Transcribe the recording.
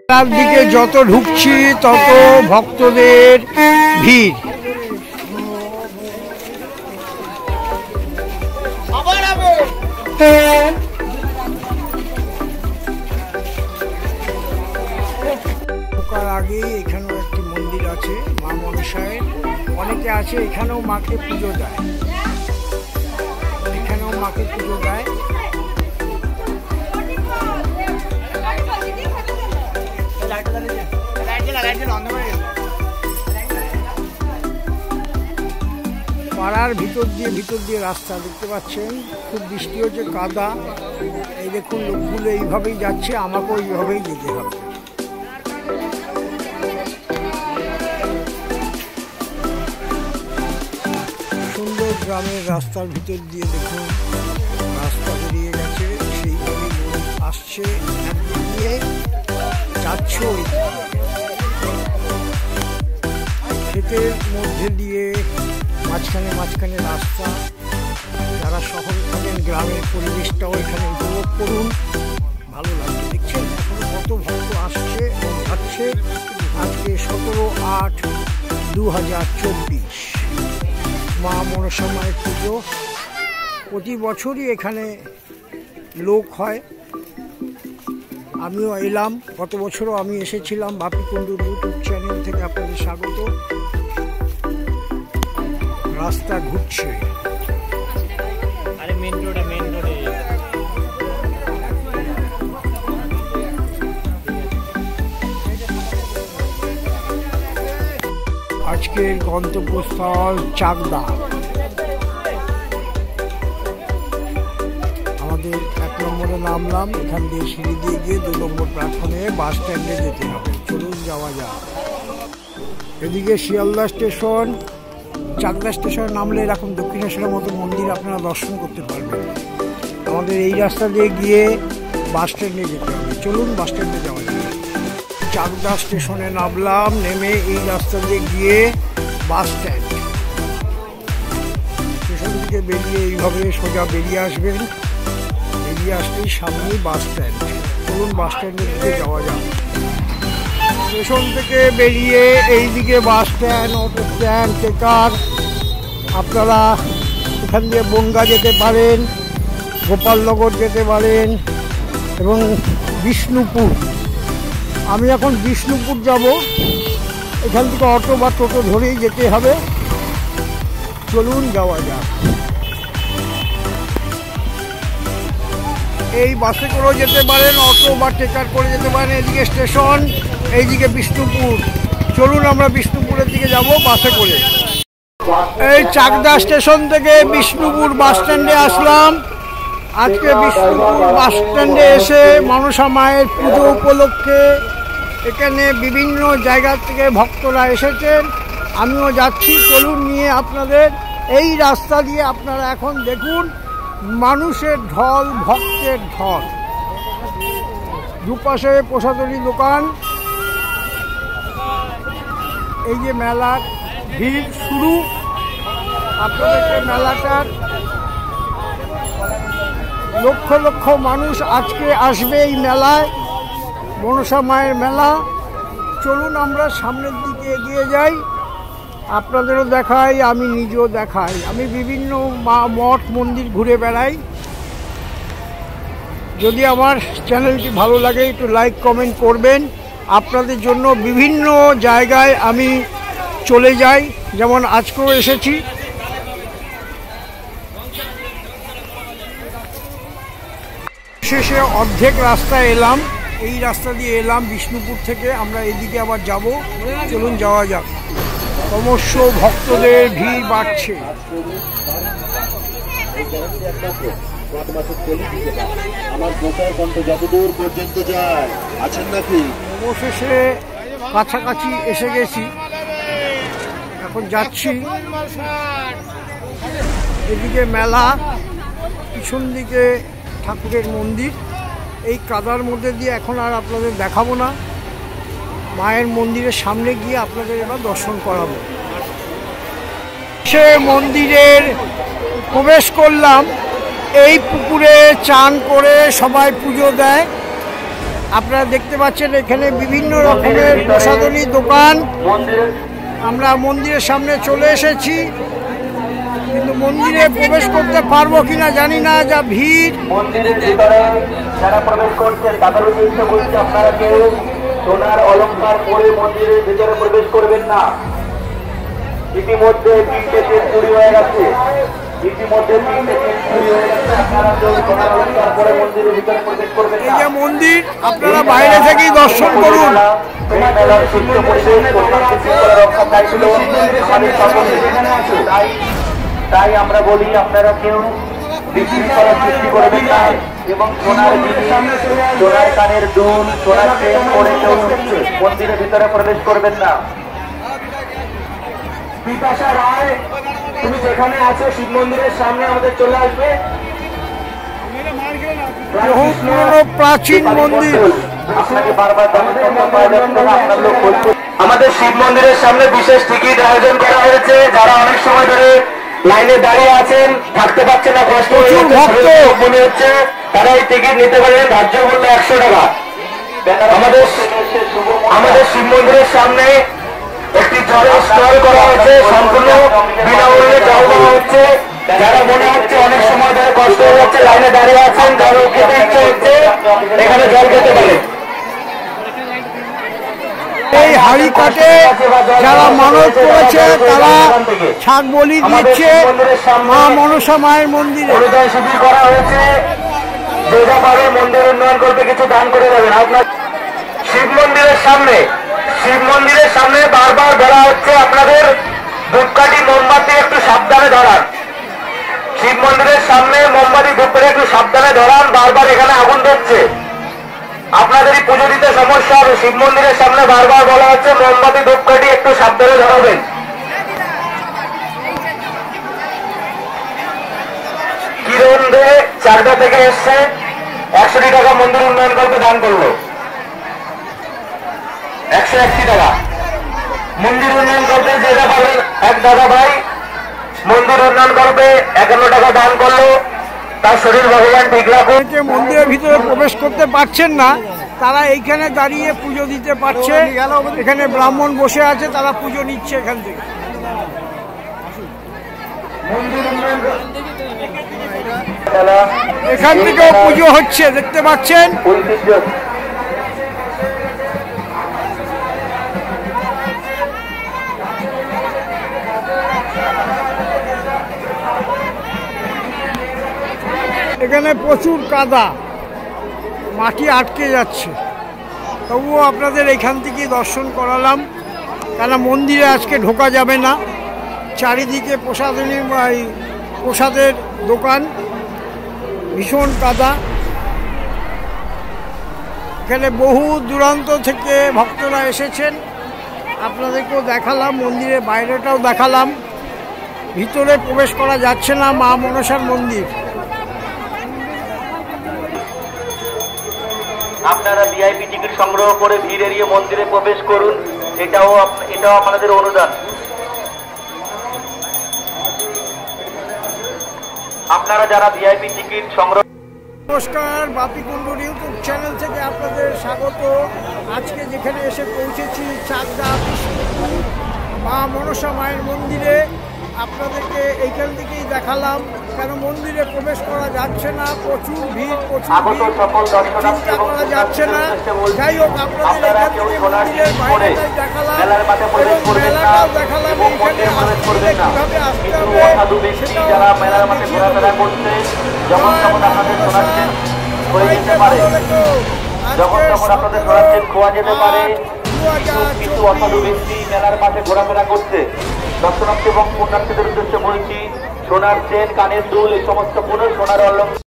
তার দিকে যত ঢুকছি তত ভক্তদের ভিড়। ঢোকার আগে এখানেও একটি মন্দির আছে মা মনসায়ের। অনেকে আছে এখানেও মাকে পুজো দেয়, এখানেও মাকে পুজো দেয়। পাড়ার ভিতর দিয়ে রাস্তা দেখতে পাচ্ছেন, খুব বৃষ্টি হচ্ছে, কাদা। এই দেখুন লোকগুলো এইভাবেই যাচ্ছে, আমাকেও এইভাবেই যেতে হবে। সুন্দর গ্রামের রাস্তার ভিতর দিয়ে দেখুন রাস্তা বেরিয়ে গেছে, সেইভাবে আসছে, একদিক দিয়ে যাচ্ছে ওই ক্ষেতের মধ্যে দিয়ে, মাঝখানে রাস্তা। যারা শহরে থাকেন গ্রামের পরিবেশটাও এখানে উপভোগ করুন, ভালো লাগছে। দেখছেন এখন কত ভক্ত আসছে এবং যাচ্ছে। আজকে 17/8/2024 মা মনসা মায়ের পুজো। প্রতি বছরই এখানে লোক হয়, আমিও এলাম, গত বছরও আমি এসেছিলাম। বাপি কুণ্ডুর ইউটিউব চ্যানেল থেকে আপনাদের স্বাগত। রাস্তা ঘুরছে, মেন রোডে আজকের গন্তব্যস্থল চাকদা। আমাদের 1 নম্বরে নামলাম, এখান দিয়ে সিঁড়ি দিয়ে গিয়ে 2 নম্বর প্ল্যাটফর্মে বাস স্ট্যান্ডে যেতে হবে। চলুন যাওয়া যাক। এদিকে শিয়ালদা স্টেশন, চাকদা স্টেশনে নামলে এরকম দক্ষিণেশ্বরের মতো মন্দির আপনারা দর্শন করতে পারবেন। আমাদের এই রাস্তা দিয়ে গিয়ে বাস স্ট্যান্ডে যেতে হবে। চলুন বাস স্ট্যান্ডে যাওয়া যাবে। চাকদা স্টেশনে নামলাম, নেমে এই রাস্তা দিয়ে গিয়ে বাস স্ট্যান্ড। স্টেশন থেকে বেরিয়ে এইভাবে সোজা বেরিয়ে আসবেন, বেরিয়ে আসলেই সামনেই বাস স্ট্যান্ড। চলুন বাস স্ট্যান্ডের দিকে যাওয়া যাক। স্টেশন থেকে বেরিয়ে এইদিকে বাস স্ট্যান্ড, অটো স্ট্যান্ড, টেকার। আপনারা এখান দিয়ে বনগা যেতে পারেন, গোপালনগর যেতে পারেন এবং বিষ্ণুপুর। আমি এখন বিষ্ণুপুর যাব, এখান থেকে অটো বা টোটো ধরেই যেতে হবে। চলুন যাওয়া যাক। এই বাসে করেও যেতে পারেন, অটো বা টেকার করে যেতে পারেন। এদিকে স্টেশন, এইদিকে বিষ্ণুপুর। চলুন আমরা বিষ্ণুপুরের দিকে যাব বাসে করে। এই চাকদা স্টেশন থেকে বিষ্ণুপুর বাস স্ট্যান্ডে আসলাম। আজকে বিষ্ণুপুর বাস স্ট্যান্ডে এসে মনসা মায়ের পুজো উপলক্ষে এখানে বিভিন্ন জায়গা থেকে ভক্তরা এসেছেন, আমিও যাচ্ছি। চলুন নিয়ে আপনাদের এই রাস্তা দিয়ে। আপনারা এখন দেখুন মানুষের ঢল, ভক্তের ঢল। দুপাশে প্রসাদনী দোকান। এই যে মেলার ভিড় শুরু, আপনাদেরকে মেলাটার লক্ষ লক্ষ মানুষ আজকে আসবে এই মেলায়, মনসা মায়ের মেলা। চলুন আমরা সামনের দিকে এগিয়ে যাই, আপনাদেরও দেখাই, আমি নিজেও দেখাই। আমি বিভিন্ন মঠ মন্দির ঘুরে বেড়াই। যদি আমার চ্যানেলটি ভালো লাগে একটু লাইক কমেন্ট করবেন। আপনাদের জন্য বিভিন্ন জায়গায় আমি চলে যাই, যেমন আজকেও এসেছি। শেষে অর্ধেক রাস্তায় এলাম, এই রাস্তা দিয়ে এলাম বিষ্ণুপুর থেকে। আমরা এদিকে আবার যাব, চলুন যাওয়া যাক। ক্রমশ ভক্তদের ভিড় বাড়ছে। অবশেষে কাছাকাছি এসে গেছি, এখন যাচ্ছি। এদিকে মেলা, পিছন দিকে ঠাকুরের মন্দির। এই কাদার মধ্যে দিয়ে এখন আর আপনাদের দেখাবো না, মায়ের মন্দিরের সামনে গিয়ে আপনাদের এবার দর্শন করাবো। সে মন্দিরের প্রবেশ করলাম, এই পুকুরে চান করে সবাই পুজো দেয়। আপনারা দেখতে পাচ্ছেন এখানে বিভিন্ন রকমের প্রসাধনী দোকান। আমরা মন্দিরের সামনে চলে এসেছি, কিন্তু মন্দিরে প্রবেশ করতে পারবো কিনা জানি না, যা ভিড়। মন্দিরের ভিতরে যারা প্রবেশ করছেন তাদের উদ্দেশ্যে বলছি, আপনারা কেউ সোনার অলংকার পরে মন্দিরের ভিতরে প্রবেশ করবেন না। ইতিমধ্যে 3টে চেন চুরি হয়ে গেছে, আপনারা কেউ সোনার অলংকার পরে মন্দিরের ভিতরে প্রবেশ করবেন না। মন্দির আপনারা বাইরে থেকেই দর্শন করুন। তাই আমরা বলি, আপনারা কেউ বিশৃঙ্খলা সৃষ্টি করবেন না এবং সোনার জিনিস, সোনার কানের দুল, সোনার চেন পরে কেউ মন্দিরের ভিতরে প্রবেশ করবেন না। বিপাশা রায়, তুমি যেখানে আছো শিব মন্দিরের সামনে আমাদের চলে আসবে। প্রাচীন মন্দির, আমাদের শিব মন্দিরের সামনে বিশেষ টিকিট আয়োজন করা হয়েছে। যারা অনেক সময় ধরে লাইনে দাঁড়িয়ে আছেন, থাকতে পারছে না, কষ্ট মনে হচ্ছে, তারা এই টিকিট নিতে পারেন। ধার্য মূল্য 100 টাকা। আমাদের শিব মন্দিরের সামনে একটি জলের স্টল করা হয়েছে, সম্পূর্ণ বিনামূল্যে জল দেওয়া হচ্ছে। যারা মনে হচ্ছে অনেক সময় ধরে কষ্ট হয়ে যাচ্ছে, লাইনে দাঁড়িয়ে আছেন, জল খেতে ইচ্ছে হচ্ছে, এখানে জল খেতে পারেন। এই হাড়ি কাটে যারা মানত করেছে তারা ছাগ বলি দিচ্ছে মা মনসা মায়ের মন্দিরে। অনুদান শিবির করা হয়েছে, যে যা পাবে মন্দির উন্নয়ন করতে কিছু দান করে দেবেন। আপনার শিব মন্দিরের সামনে বারবার বলা হচ্ছে আপনাদের ধূপকাঠি মোমবাতি একটু সাবধানে ধরান। শিব মন্দিরের সামনে মোমবাতি ধূপকাঠি একটু সাবধানে ধরান, বারবার এখানে আগুন ধরছে, আপনাদেরই পুজো দিতে সমস্যা হবে। শিব মন্দিরের সামনে বারবার বলা হচ্ছে মোমবাতি ধূপকাঠি একটু সাবধানে ধরাবেন। কিরণ দে চারটা থেকে এসছে, 100 টাকা মন্দির উন্নয়ন করতে দান করলো। 180 টাকা মন্দির উন্নয়ন করতে যেটা পাবেন। এক দাদা ভাই মন্দির উন্নয়ন করতে 51 টাকা দান করলো, তার শরীর ভগবান ঠিক রাখুন। মন্দিরের ভিতরে প্রবেশ করতে পারছেন না, তারা এইখানে দাঁড়িয়ে পুজো দিতে পারছে। এখানে ব্রাহ্মণ বসে আছে, তারা পুজো নিচ্ছে এখান থেকে। এখান থেকেও পুজো হচ্ছে, দেখতে পাচ্ছেন। এখানে প্রচুর কাদা, মাটি আটকে যাচ্ছে, তবুও আপনাদের এখান থেকে দর্শন করালাম, কেন মন্দিরে আজকে ঢোকা যাবে না। চারিদিকে প্রসাদের দোকান, ভীষণ কাদা। এখানে বহু দূরান্ত থেকে ভক্তরা এসেছেন, আপনাদেরকেও দেখালাম, মন্দিরের বাইরেটাও দেখালাম। ভিতরে প্রবেশ করা যাচ্ছে না মা মনসার মন্দির। আপনারা ভিআইপি টিকিট সংগ্রহ করে ভিড় এড়িয়ে মন্দিরে প্রবেশ করুন, এটাও আপনাদের অনুদান। আপনারা যারা ভিআইপি টিকিট সংগ্রহ। নমস্কার, বাপি কুণ্ডুর ইউটিউব চ্যানেল থেকে আপনাদের স্বাগত। আজকে যেখানে এসে পৌঁছেছি চাকদা মা মনসা মায়ের মন্দিরে, আপনাদেরকে এইখান থেকেই দেখালাম, কেন মন্দিরে প্রবেশ করা যাচ্ছে না, প্রচুর ভিড়, চিন্তা করা যাচ্ছে না। যাই হোক, আপনাদের এখান থেকে মন্দিরের বাইরেটাই দেখালাম এবং মেলাটাও দেখালাম। এইখানে আসলে কিভাবে আসতে হবে সেটাও খোয়া যেতে পারে। কিছু অসাধু ব্যক্তি মেলার মাঠে ঘোরাফেরা করছে। দর্শনার্থী এবং পুণ্যার্থীদের উদ্দেশ্যে বলছি, সোনার চেন, কানের দুল, এই সমস্ত পুরো সোনার অলঙ্কার